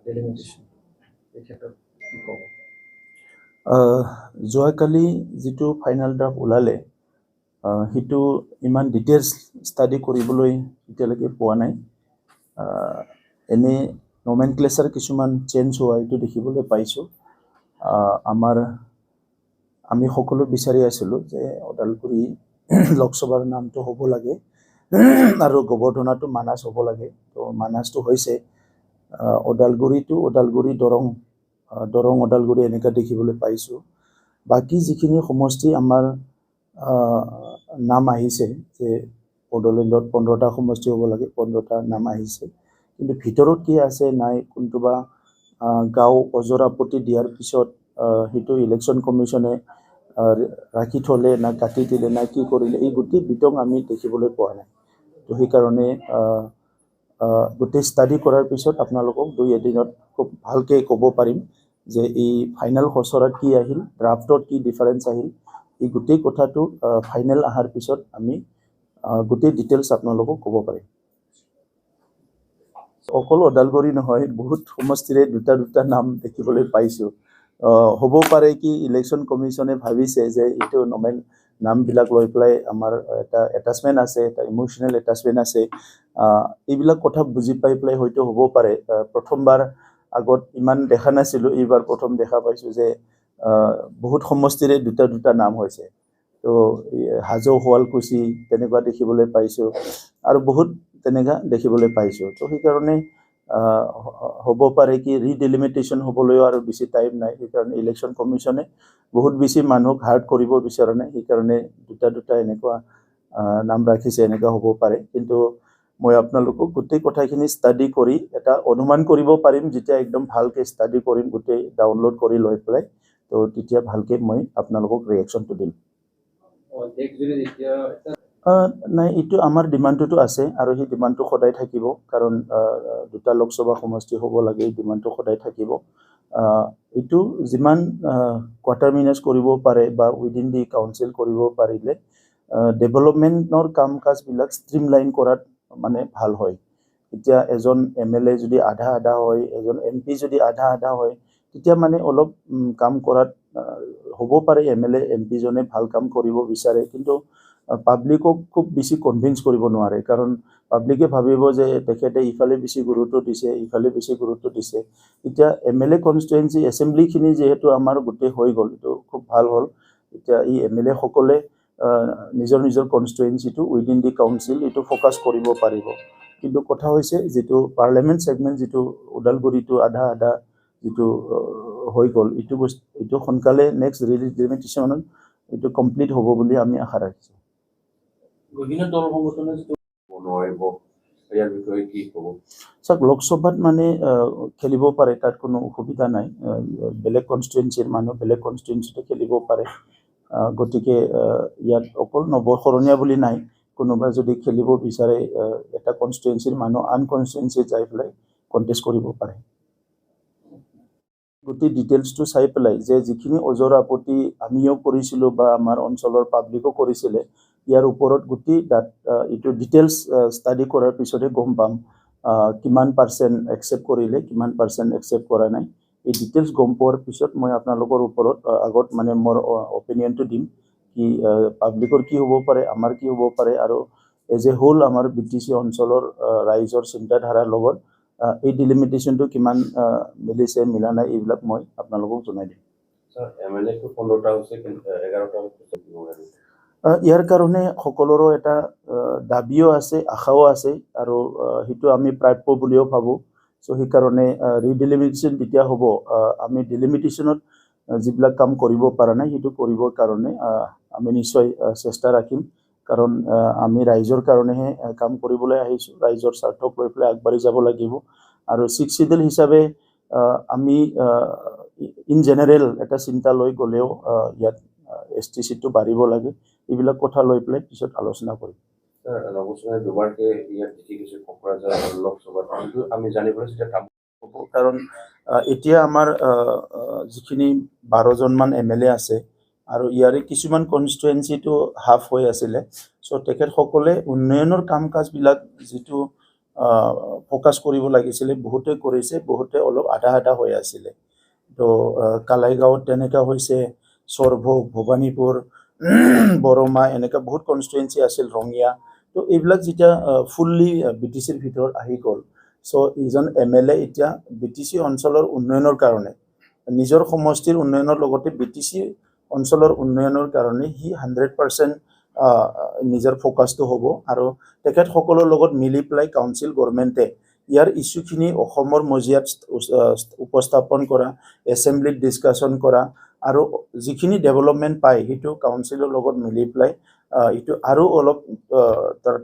ডেলিমিটেশ্যন এই ক্ষেত্ৰত কি ক'ব? যোৱাকালি যিটো ফাইনেল ড্ৰাফ্ট ওলালে সেইটো ইমান ডিটেইলছ ষ্টাডি কৰিবলৈ এতিয়ালৈকে পোৱা নাই। এনে নমেনক্লেচাৰ কিছুমান চেঞ্জ হোৱা এইটো দেখিবলৈ পাইছোঁ। আমি সকলো বিচাৰি আছিলোঁ যে ওদালগুৰি লোকসভাৰ নামটো হ'ব লাগে আৰু গোবৰ্ধনাটো মানাছ হ'ব লাগে। তো মানাছটো হৈছে ওদালগুৰি দৰং ওদালগুৰি এনেকুৱা দেখিবলৈ পাইছোঁ। বাকী যিখিনি সমষ্টি আমাৰ নাম আহিছে যে বড়োলেণ্ডত 15টা সমষ্টি হ'ব লাগে, 15টা নাম আহিছে। কিন্তু ভিতৰত কি আছে নাই, কোনটোবা গাঁও অজৰা আপত্তি দিয়াৰ পিছত সেইটো ইলেকশ্যন কমিশ্যনে ৰাখি থ'লে না কাটি দিলে না কি কৰিলে, এই গোটেই বিতং আমি দেখিবলৈ পোৱা নাই। তো সেইকাৰণে গোটেই ষ্টাডি কৰাৰ পিছত আপোনালোকক 2 এদিনত খুব ভালকৈ ক'ব পাৰিম যে এই ফাইনেল খচৰাত কি আহিল, ড্ৰাফ্টত কি ডিফাৰেঞ্চ আহিল। এই গোটেই কথাটো ফাইনেল অহাৰ পিছত আমি গোটেই ডিটেইলছ আপোনালোকক ক'ব পাৰিম। অকল ওদালগুৰি নহয়, বহুত সমষ্টিৰে দুটা নাম দেখিবলৈ পাইছোঁ। হ'ব পাৰে কি ইলেকশ্যন কমিশ্যনে ভাবিছে যে এইটো নামবিলাক লৈ পেলাই আমাৰ এটা এটাচমেণ্ট আছে, এটা ইম'চনেল এটাচমেণ্ট আছে। এইবিলাক কথা বুজি পাই পেলাই হয়তো হ'ব পাৰে। প্ৰথমবাৰ আগত ইমান দেখা নাছিলোঁ, এইবাৰ প্ৰথম দেখা পাইছোঁ যে বহুত সমষ্টিৰে দুটা নাম হৈছে। তো হাজো শুৱালকুছি তেনেকুৱা দেখিবলৈ পাইছোঁ আৰু বহুত তেনেকুৱা দেখিবলৈ পাইছোঁ। তো সেইকাৰণে হ'ব পাৰে কি ৰিডেলিমিটেশ্যন হ'বলৈও আৰু বেছি টাইম নাই। সেইকাৰণে ইলেকশ্যন কমিশ্যনে বহুত বেছি মানুহক হাৰ্ড কৰিব বিচৰা নাই, সেইকাৰণে দুটা এনেকুৱা নাম ৰাখিছে, এনেকুৱা হ'ব পাৰে। কিন্তু মই আপোনালোকক গোটেই কথাখিনি ষ্টাডি কৰি এটা অনুমান কৰিব পাৰিম যেতিয়া একদম ভালকৈ ষ্টাডি কৰিম, গোটেই ডাউনলোড কৰি লৈ পেলাই। তো তেতিয়া ভালকৈ মই আপোনালোকক ৰিয়েকশ্যনটো দিম। নাই, এইটো আমাৰ ডিমাণ্ডটোতো আছে আৰু সেই ডিমাণ্ডটো সদায় থাকিব, কাৰণ 2টা লোকসভা সমষ্টি হ'ব লাগে, এই ডিমাণ্ডটো সদায় থাকিব। এইটো যিমান কোৱাৰ্টাৰমিনাছ কৰিব পাৰে বা উইদিন দি কাউন্সিল কৰিব পাৰিলে ডেভেলপমেণ্টৰ কাম কাজবিলাক ষ্ট্ৰীমলাইন কৰাত মানে ভাল হয়। এতিয়া এজন MLA যদি আধা হয়, এজন MP যদি আধা হয়, তেতিয়া মানে অলপ কাম কৰাত হ'ব পাৰে MLA MP জনে ভাল কাম কৰিব বিচাৰে, কিন্তু পাব্লিকক খুব বেছি কনভিন্স কৰিব নোৱাৰে, কাৰণ পাব্লিকে ভাবিব যে তেখেতে ইফালে বেছি গুৰুত্ব দিছে, ইফালে বেছি গুৰুত্ব দিছে। এতিয়া MLA কনষ্টিটুৱেঞ্চি এছেম্বলিখিনি যিহেতু আমাৰ গোটেই হৈ গ'ল, এইটো খুব ভাল হ'ল। এতিয়া এই MLA সকলে নিজৰ কনষ্টিটুৱেঞ্চিটো উইদিন দি কাউন্সিল এইটো ফ'কাছ কৰিব পাৰিব। কিন্তু কথা হৈছে যিটো পাৰ্লিয়ামেণ্ট ছেগমেণ্ট, যিটো ওদালগুৰিটো আধা যিটো হৈ গ'ল, এইটো সোনকালে নেক্সট ৰিডেলিমিটেশ্যনত এইটো কমপ্লিট হ'ব বুলি আমি আশা ৰাখিছোঁ। বিভিন্ন দল সংগঠনে যিটো নোৱাৰিব, ইয়াৰ বিষয়ে কি ক'ব? চাওক, লোকসভাত মানে খেলিব পাৰে, তাত কোনো অসুবিধা নাই। বেলেগ কনষ্টিটুৱেঞ্চিৰ মানুহ বেলেগ কনষ্টিটুৱেঞ্চিতে খেলিব পাৰে। গতিকে ইয়াত অকল নৱশৰণীয়া বুলি নাই, কোনোবা যদি খেলিব বিচাৰে এটা কনষ্টিটুৱেঞ্চিৰ মানুহ আন কনষ্টিটুৱেঞ্চিত যাই পেলাই কণ্টেষ্ট কৰিব পাৰে। গোটেই ডিটেইলছটো চাই পেলাই যে যিখিনি অজৰা আপত্তি আমিও কৰিছিলোঁ বা আমাৰ অঞ্চলৰ পাব্লিকো কৰিছিলে, ইয়াৰ ওপৰত গোটেই এইটো ডিটেইলছ ষ্টাডি কৰাৰ পিছতহে গম পাম কিমান পাৰ্চেণ্ট একচেপ্ট কৰিলে, কিমান পাৰ্চেণ্ট একচেপ্ট কৰা নাই। এই ডিটেইলছ গম পোৱাৰ পিছত মই আপোনালোকৰ ওপৰত আগত মানে মোৰ অপিনিয়নটো দিম, কি পাব্লিকৰ কি হ'ব পাৰে, আমাৰ কি হ'ব পাৰে, আৰু এজ এ হোল আমাৰ BTC অঞ্চলৰ ৰাইজৰ চিন্তাধাৰাৰ লগত এই ডিলিমিটেশ্যনটো কিমান মিলিছে মিলা নাই, এইবিলাক মই আপোনালোকক জনাই দিম। ইয়াৰ কাৰণে সকলোৰো এটা দাবীও আছে, আশাও আছে, আৰু সেইটো আমি প্ৰাপ্য বুলিও ভাবোঁ। চ' সেইকাৰণে ৰিডিলিমিটেশ্যন যেতিয়া হ'ব, আমি ডিলিমিটেশ্যনত যিবিলাক কাম কৰিব পৰা নাই সেইটো কৰিবৰ কাৰণে আমি নিশ্চয় চেষ্টা ৰাখিম, কাৰণ আমি ৰাইজৰ কাৰণেহে কাম কৰিবলৈ আহিছোঁ, ৰাইজৰ স্বাৰ্থক লৈ পেলাই আগবাঢ়ি যাব লাগিব। আৰু 6th শিডিউল হিচাপে আমি ইন জেনেৰেল এটা চিন্তা লৈ গ'লেও ইয়াত ST চিটটো বাঢ়িব লাগে, এইবিলাক কথা লৈ পেলাই পিছত আলোচনা কৰিম। কাৰণ এতিয়া আমাৰ যিখিনি 12জনমান MLA আছে, আৰু ইয়াৰে কিছুমান কনষ্টিটুৱেঞ্চিটো হাফ হৈ আছিলে। চ' তেখেতসকলে উন্নয়নৰ কাম কাজবিলাক যিটো ফ'কাছ কৰিব লাগিছিলে, বহুতে কৰিছে, বহুতে অলপ আধা আধা হৈ আছিলে। তো কালাইগাঁৱত তেনেকুৱা হৈছে, সৰভোগ, ভবানীপুৰ, বৰমা, এনেকুৱা বহুত কনষ্টিটুৱেঞ্চি আছিল, ৰঙিয়া। তো এইবিলাক যেতিয়া ফুল্লি BTCৰ ভিতৰত আহি গ'ল, চ' ইজন MLA এতিয়া BTC অঞ্চলৰ উন্নয়নৰ কাৰণে, নিজৰ সমষ্টিৰ উন্নয়নৰ লগতে BTC অঞ্চলৰ উন্নয়নৰ কাৰণে সি 100% নিজৰ ফ'কাছটো হ'ব। আৰু তেখেতসকলৰ লগত মিলি পেলাই কাউন্সিল গভৰ্ণমেণ্টে ইয়াৰ ইছ্যুখিনি অসমৰ মজিয়াত উপস্থাপন কৰা, এছেম্বলিত ডিছকাশ্যন কৰা, আৰু যিখিনি ডেভেলপমেণ্ট পায় সেইটো কাউন্সিলৰ লগত মিলি পেলাই এইটো আৰু অলপ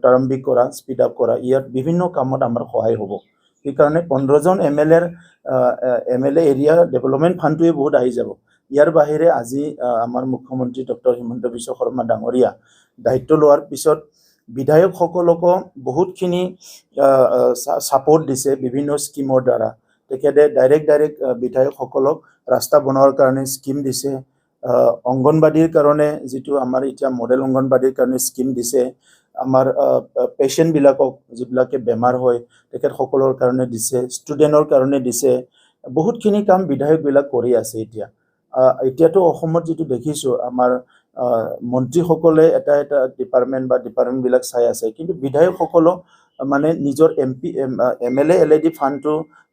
প্ৰাৰম্ভিক কৰা, স্পীড আপ কৰা, ইয়াত বিভিন্ন কামত আমাৰ সহায় হ'ব। সেইকাৰণে 15জন MLA এৰিয়া ডেভেলপমেণ্ট ফাণ্ডটোৱে বহুত আহি যাব। ইয়াৰ বাহিৰে আজি আমাৰ মুখ্যমন্ত্ৰী ডক্টৰ হিমন্ত বিশ্ব শৰ্মা ডাঙৰীয়া দায়িত্ব লোৱাৰ পিছত বিধায়কসকলকো বহুতখিনি ছাপোৰ্ট দিছে বিভিন্ন স্কিমৰ দ্বাৰা। তেখেতে ডাইৰেক্ট বিধায়কসকলক ৰাস্তা বনোৱাৰ কাৰণে স্কিম দিছে, অংগনবাদীৰ কাৰণে যিটো আমাৰ এতিয়া মডেল অংগনবাদীৰ কাৰণে স্কিম দিছে, আমাৰ পেচেণ্টবিলাকক যিবিলাকে বেমাৰ হয় তেখেতসকলৰ কাৰণে দিছে, ষ্টুডেণ্টৰ কাৰণে দিছে, বহুতখিনি কাম বিধায়কবিলাক কৰি আছে। এতিয়াতো অসমত যিটো দেখিছোঁ, আমাৰ মন্ত্ৰীসকলে এটা ডিপাৰ্টমেণ্টবিলাক চাই আছে, কিন্তু বিধায়কসকলক মানে নিজৰ MLA LAD ফাণ্ডটো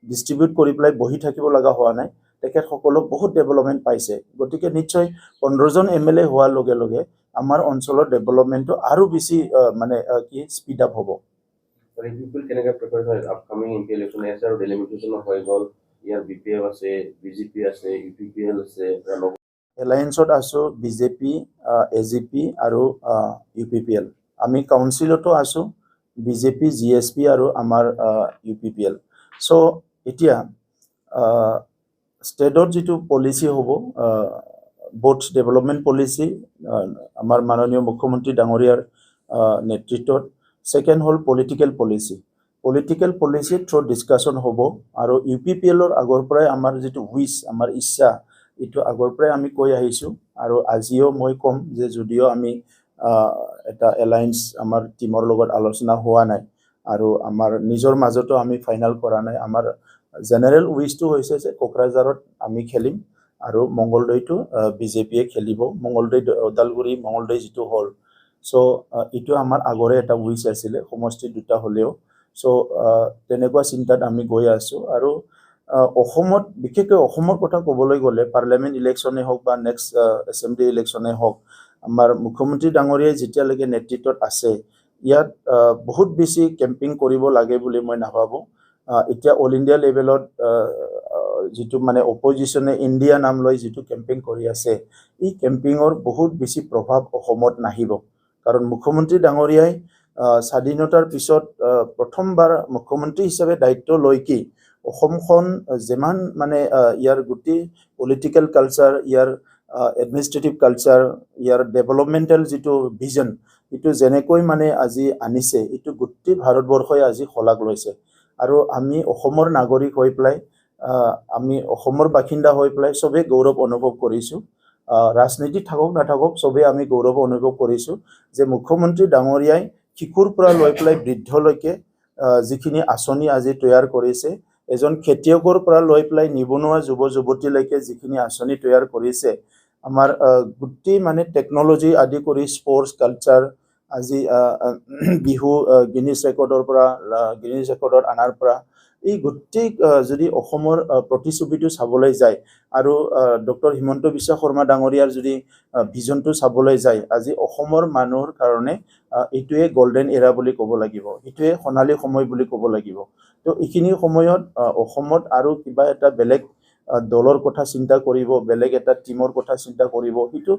ডিষ্ট্ৰিবিউট কৰি পেলাই বহি থাকিব লগা হোৱা নাই। তেখেতসকলক বহুত ডেভেলপমেণ্ট পাইছে। গতিকে নিশ্চয় 15জন MLA হোৱাৰ লগে লগে আমাৰ অঞ্চলৰ ডেভেলপমেণ্টটো আৰু বেছি মানে কি স্পীড আপ হ'ব। কেনেকৈ প্ৰিপেয়াৰ হয় আপকামিং MP ইলেকশ্যন আছে আৰু ডেলিমিটেশ্যন হৈ গ'ল, ইয়াৰ BPF আছে, BJP আছে, UPPL আছে, এলায়েন্সত আছোঁ, BJP, AGP আৰু UPPL। আমি কাউন্সিলতো আছোঁ, BJP, GSP আৰু আমাৰ UPPL। চ' এতিয়া ষ্টেটত যিটো পলিচি হ'ব, বোথ ডেভেলপমেণ্ট পলিচি আমাৰ মাননীয় মুখ্যমন্ত্ৰী ডাঙৰীয়াৰ নেতৃত্বত, ছেকেণ্ড হ'ল পলিটিকেল পলিচিৰ থ্ৰু ডিছকাশ্যন হ'ব। আৰু UPPLৰ আগৰ পৰাই আমাৰ যিটো আমাৰ ইচ্ছা, এইটো আগৰ পৰাই আমি কৈ আহিছোঁ। আৰু আজিও মই ক'ম যে যদিও আমি এটা এলায়েন্স আমাৰ টীমৰ লগত আলোচনা হোৱা নাই আৰু আমাৰ নিজৰ মাজতো আমি ফাইনেল কৰা নাই, আমাৰ জেনেৰেল উইচটো হৈছে যে কোকৰাঝাৰত আমি খেলিম আৰু মংগলদৈটো BJPয়ে খেলিব, ওদালগুৰি মংগলদৈ যিটো হ'ল। চ' এইটো আমাৰ আগৰে এটা উইচ আছিলে, সমষ্টি দুটা হ'লেও। চ' তেনেকুৱা চিন্তাত আমি গৈ আছোঁ। আৰু অসমত, বিশেষকৈ অসমৰ কথা ক'বলৈ গ'লে, পাৰ্লিয়ামেণ্ট ইলেকশ্যনে হওক বা নেক্সট এছেম্বলি ইলেকশ্যনে হওক, আমাৰ মুখ্যমন্ত্ৰী ডাঙৰীয়াই যেতিয়ালৈকে নেতৃত্বত আছে, ইয়াত বহুত বেছি কেম্পিং কৰিব লাগে বুলি মই নাভাবোঁ। এতিয়া অল ইণ্ডিয়া লেভেলত যিটো মানে অপজিশ্যনে ইণ্ডিয়া নাম লৈ যিটো কেম্পিং কৰি আছে, এই কেম্পিঙৰ বহুত বেছি প্ৰভাৱ অসমত নাহিব। কাৰণ মুখ্যমন্ত্ৰী ডাঙৰীয়াই স্বাধীনতাৰ পিছত প্ৰথমবাৰ মুখ্যমন্ত্ৰী হিচাপে দায়িত্ব লৈ কি অসমখন যিমান মানে ইয়াৰ গোটেই পলিটিকেল কালচাৰ, ইয়াৰ এডমিনিষ্ট্ৰেটিভ কালচাৰ, ইয়াৰ ডেভেলপমেণ্টেল যিটো ভিজন, এইটো যেনেকৈ মানে আজি আনিছে, এইটো গোটেই ভাৰতবৰ্ষই আজি শলাগ লৈছে। আৰু আমি অসমৰ নাগৰিক হৈ পেলাই, আমি অসমৰ বাসিন্দা হৈ পেলাই চবেই গৌৰৱ অনুভৱ কৰিছোঁ। ৰাজনীতি থাকক নাথাকক, চবেই আমি গৌৰৱ অনুভৱ কৰিছোঁ যে মুখ্যমন্ত্ৰী ডাঙৰীয়াই শিশুৰ পৰা লৈ পেলাই বৃদ্ধলৈকে যিখিনি আঁচনি আজি তৈয়াৰ কৰিছে, এজন খেতিয়কৰ পৰা লৈ পেলাই নিবনুৱা যুৱ যুৱতীলৈকে যিখিনি আঁচনি তৈয়াৰ কৰিছে, আমাৰ গোটেই মানে টেকন'লজি আদি কৰি স্পৰ্টছ কালচাৰ, আজি বিহু গিনিজ ৰেকৰ্ডত আনাৰ পৰা, এই গোটেই যদি অসমৰ প্ৰতিচ্ছবিটো চাবলৈ যায় আৰু ডক্টৰ হিমন্ত বিশ্ব শৰ্মা ডাঙৰীয়াৰ যদি ভিজনটো চাবলৈ যায়, আজি অসমৰ মানুহৰ কাৰণে এইটোৱে গল্ডেন এৰা বুলি ক'ব লাগিব, এইটোৱে সোণালী সময় বুলি ক'ব লাগিব। তো এইখিনি সময়ত অসমত আৰু কিবা এটা বেলেগ দলৰ কথা চিন্তা কৰিব, বেলেগ এটা টীমৰ কথা চিন্তা কৰিব, সেইটো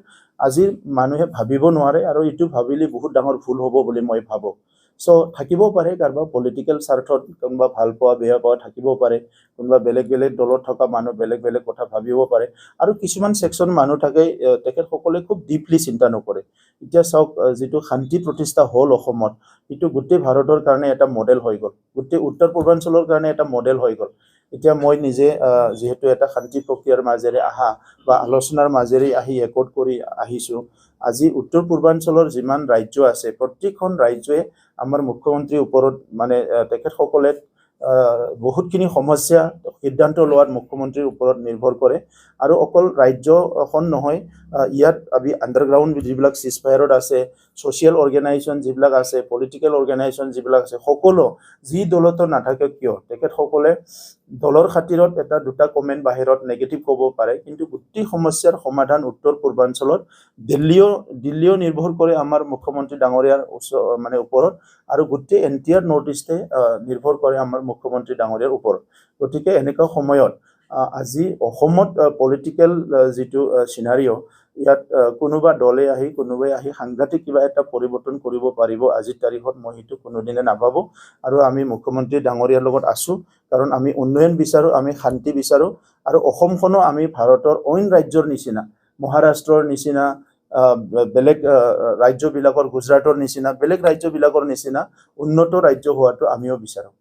আজিৰ মানুহে ভাবিব নোৱাৰে। আৰু এইটো ভাবিলে বহুত ডাঙৰ ভুল হ'ব বুলি মই ভাবোঁ। চ' থাকিব পাৰে কাৰোবাৰ পলিটিকেল স্বাৰ্থত, কোনোবা ভাল পোৱা বেয়া পোৱা থাকিব পাৰে, কোনোবা বেলেগ দলত থকা মানুহ বেলেগ কথা ভাবিব পাৰে, আৰু কিছুমান ছেকশ্যন মানুহ থাকে তেখেতসকলে খুব ডিপলি চিন্তা নকৰে। এতিয়া চাওক, যিটো শান্তি প্ৰতিষ্ঠা হ'ল অসমত, সেইটো গোটেই ভাৰতৰ কাৰণে এটা মডেল হৈ গ'ল, গোটেই উত্তৰ পূৰ্বাঞ্চলৰ কাৰণে এটা মডেল হৈ গ'ল। এতিয়া মই নিজে যেহেতু এটা শান্তি প্ৰক্ৰিয়াৰ মাজেৰে আহা বা আলোচনাৰ মাজেৰে আহি একত কৰি আহিছোঁ, আজি উত্তৰ পূৰ্বাঞ্চলৰ যিমান ৰাজ্য আছে প্ৰত্যেকখন ৰাজ্যই আমাৰ মুখ্যমন্ত্ৰীৰ ওপৰত মানে তেখেতসকলে বহুতখিনি সমস্যা সিদ্ধান্ত লোৱাত মুখ্যমন্ত্ৰীৰ ওপৰত নিৰ্ভৰ কৰে আৰু অকল ৰাজ্যখন নহয়, ইয়াত আমি আণ্ডাৰগ্ৰাউণ্ড যিবিলাক চিজফায়াৰত আছে, ছ'চিয়েল অৰ্গেনাইজেশ্যন যিবিলাক আছে, পলিটিকেল অৰ্গেনাইজেশ্যন যিবিলাক আছে, সকলো যি দলতো নাথাকে কিয় তেখেতসকলে দলৰ খাতিৰত এটা দুটা কমেণ্ট বাহিৰত নেগেটিভ ক'ব পাৰে, কিন্তু গোটেই সমস্যাৰ সমাধান উত্তৰ পূৰ্বাঞ্চলত দিল্লীও নিৰ্ভৰ কৰে আমাৰ মুখ্যমন্ত্ৰী ডাঙৰীয়াৰ মানে ওপৰত আৰু গোটেই এনটিআৰ নৰ্থ ইষ্টে নিৰ্ভৰ কৰে আমাৰ মুখ্যমন্ত্ৰী ডাঙৰীয়াৰ ওপৰত। গতিকে এনেকুৱা সময়ত আজি অসমত পলিটিকেল যিটো চিনাৰিঅ' ইয়াত কোনোবাই আহি সাংঘাতিক কিবা এটা পৰিৱৰ্তন কৰিব পাৰিব আজিৰ তাৰিখত মই সেইটো কোনোদিনে নাভাবোঁ। আৰু আমি মুখ্যমন্ত্ৰী ডাঙৰীয়াৰ লগত আছোঁ, কাৰণ আমি উন্নয়ন বিচাৰোঁ, আমি শান্তি বিচাৰোঁ আৰু অসমখনো আমি ভাৰতৰ অইন ৰাজ্যৰ নিচিনা, মহাৰাষ্ট্ৰৰ নিচিনা, বেলেগ ৰাজ্যবিলাকৰ, গুজৰাটৰ নিচিনা বেলেগ ৰাজ্যবিলাকৰ নিচিনা উন্নত ৰাজ্য হোৱাটো আমিও বিচাৰোঁ।